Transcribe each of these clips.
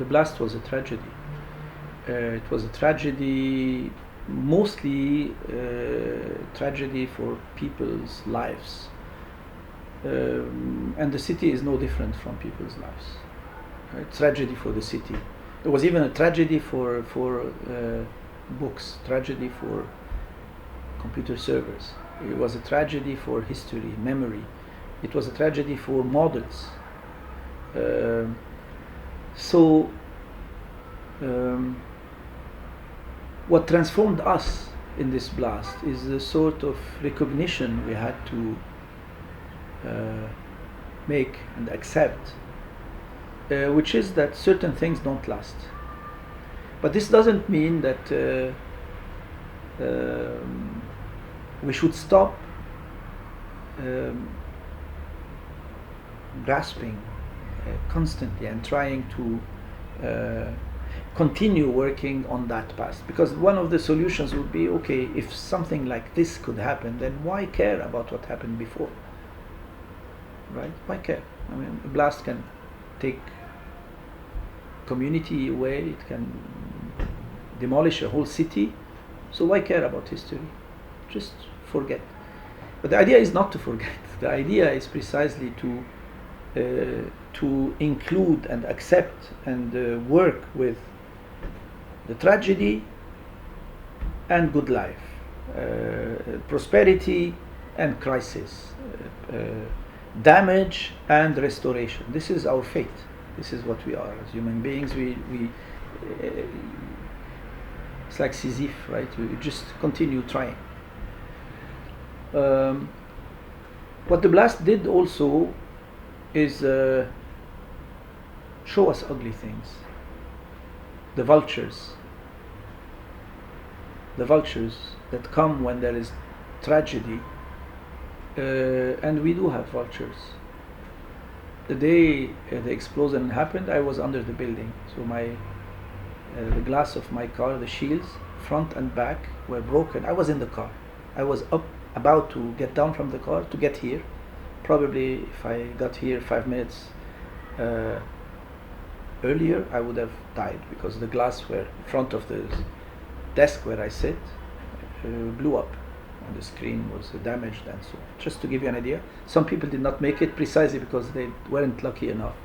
the blast was a tragedy. It was a tragedy, mostly tragedy for people's lives. And the city is no different from people's lives. Tragedy for the city. It was even a tragedy for books, tragedy for computer servers. It was a tragedy for history, memory. It was a tragedy for models. What transformed us in this blast is the sort of recognition we had to make and accept, which is that certain things don't last. But this doesn't mean that we should stop grasping constantly and trying to continue working on that past. Because one of the solutions would be, okay, if something like this could happen, then why care about what happened before? Right? Why care? I mean, a blast can take community away, it can demolish a whole city, so why care about history? Just forget. But the idea is not to forget. The idea is precisely to include and accept and work with the tragedy and good life, prosperity and crisis, damage and restoration. This is our fate. This is what we are as human beings. It's like Sisyphe, right? We just continue trying. What the blast did also is show us ugly things. The vultures that come when there is tragedy, and we do have vultures. The day the explosion happened, I was under the building, so the glass of my car, the shields, front and back, were broken. I was in the car. I was about to get down from the car to get here. Probably if I got here 5 minutes earlier, I would have died, because the glass were in front of the desk where I sit blew up, and the screen was damaged and so on. Just to give you an idea, some people did not make it precisely because they weren't lucky enough.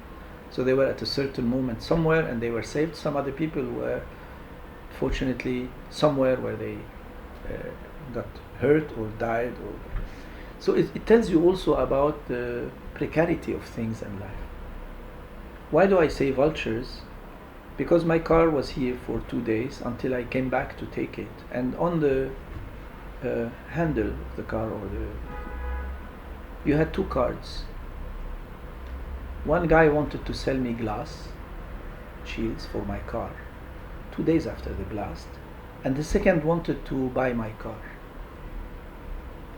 So they were at a certain moment somewhere and they were saved. Some other people were fortunately somewhere where they got hurt or died. So it tells you also about the precarity of things in life. Why do I say vultures? Because my car was here for 2 days until I came back to take it, and on the handle of the car, you had 2 cards. One guy wanted to sell me glass shields for my car 2 days after the blast, and the second wanted to buy my car.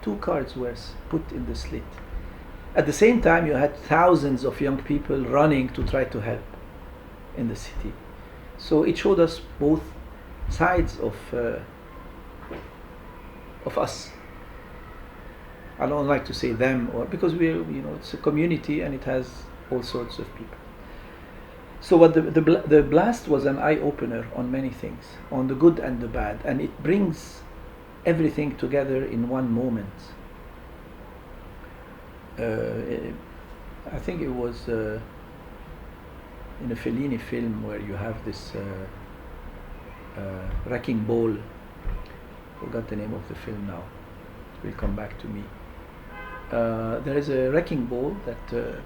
2 cards were put in the slit. At the same time, you had thousands of young people running to try to help in the city. So it showed us both sides of us. I don't like to say them, or because it's a community and it has all sorts of people. So what the blast was an eye-opener on many things, on the good and the bad, and it brings everything together in one moment. I think it was in a Fellini film where you have this wrecking ball. Forgot the name of the film now. It will come back to me. There is a wrecking ball that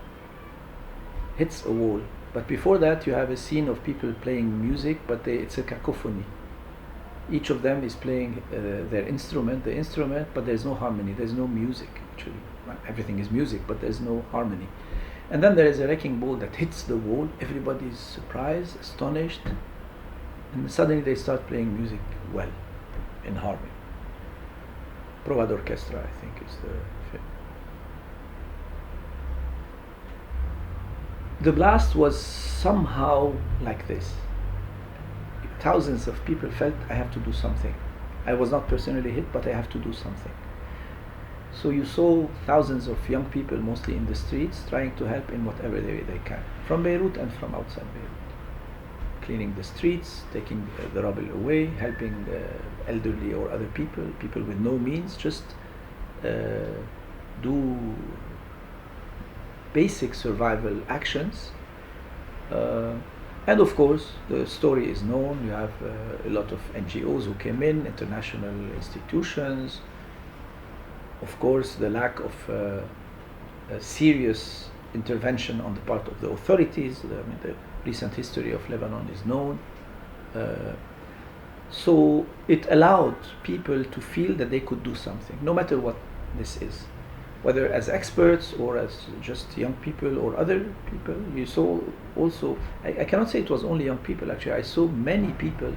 hits a wall, but before that you have a scene of people playing music, but it's a cacophony. Each of them is playing the instrument, but there's no harmony, there's no music actually. Everything is music, but there's no harmony. And then there is a wrecking ball that hits the wall, everybody's surprised, astonished, and suddenly they start playing music well, in harmony. Prova d'orchestra, I think, is the film. The blast was somehow like this. Thousands of people felt, I have to do something. I was not personally hit, but I have to do something. So you saw thousands of young people, mostly in the streets, trying to help in whatever way they can, from Beirut and from outside Beirut. cleaning the streets, taking the rubble away, helping elderly or other people with no means, just do basic survival actions. And of course, the story is known. You have a lot of NGOs who came in, international institutions. Of course, the lack of a serious intervention on the part of the authorities. The recent history of Lebanon is known. So it allowed people to feel that they could do something, no matter what this is. Whether as experts or as just young people or other people. You saw also, I cannot say it was only young people actually, I saw many people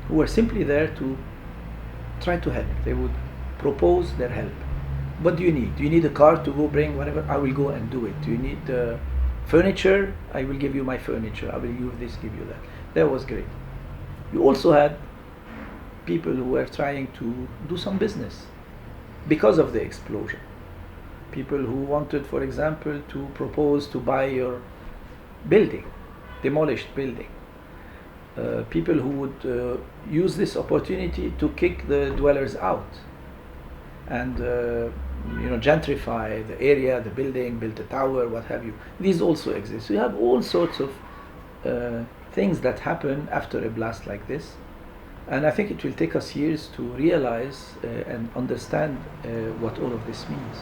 who were simply there to try to help. They would propose their help. What do you need? Do you need a car to go bring whatever? I will go and do it. Do you need furniture? I will give you my furniture. I will give this, give you that. That was great. You also had people who were trying to do some business because of the explosion. People who wanted, for example, to propose to buy your building, demolished building. People who would use this opportunity to kick the dwellers out and gentrify the area, the building, build a tower, what have you. These also exist. So you have all sorts of things that happen after a blast like this. And I think it will take us years to realize and understand what all of this means.